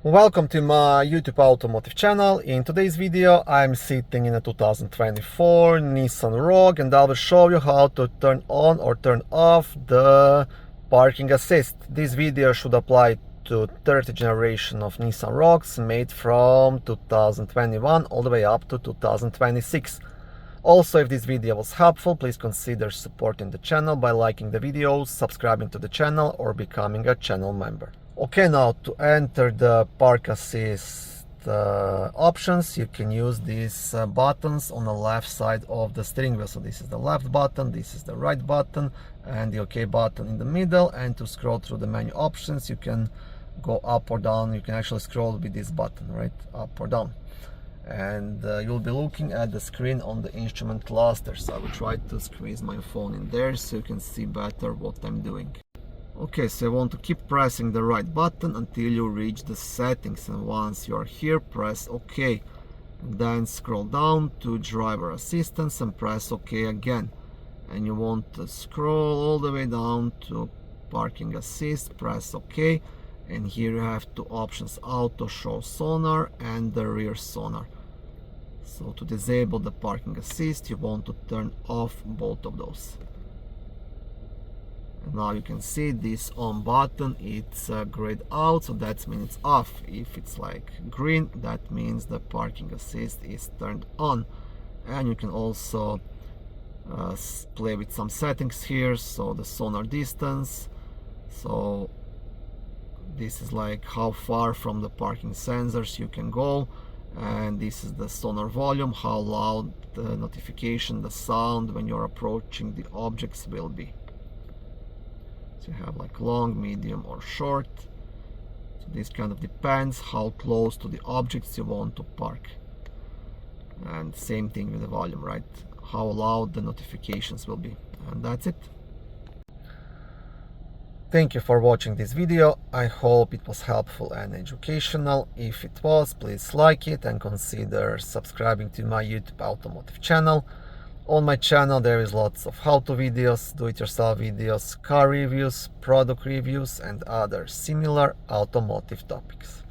Welcome to my YouTube automotive channel. In today's video I'm sitting in a 2024 Nissan Rogue and I will show you how to turn on or turn off the parking assist. This video should apply to 30th generation of Nissan Rogues made from 2021 all the way up to 2026. Also, if this video was helpful, please consider supporting the channel by liking the videos, subscribing to the channel or becoming a channel member. Okay, now to enter the park assist options, you can use these buttons on the left side of the steering wheel. So this is the left button, this is the right button, and the OK button in the middle. And to scroll through the menu options, you can go up or down. You can actually scroll with this button, right, up or down. And you'll be looking at the screen on the instrument cluster. So I will try to squeeze my phone in there so you can see better what I'm doing. Okay, so you want to keep pressing the right button until you reach the settings, and once you are here, press OK. And then scroll down to driver assistance and press OK again. And you want to scroll all the way down to parking assist, press OK. And here you have two options, auto show sonar and the rear sonar. So to disable the parking assist, you want to turn off both of those. And now you can see this on button, it's grayed out, so that means it's off. If it's like green, that means the parking assist is turned on. And you can also play with some settings here. So the sonar distance, so this is like how far from the parking sensors you can go, and this is the sonar volume, how loud the notification, the sound when you're approaching the objects will be. So you have like long, medium or short. So this kind of depends how close to the objects you want to park. And same thing with the volume, right? How loud the notifications will be. And that's it. Thank you for watching this video. I hope it was helpful and educational. If it was, please like it and consider subscribing to my YouTube automotive channel. On my channel there is lots of how-to videos, do-it-yourself videos, car reviews, product reviews and other similar automotive topics.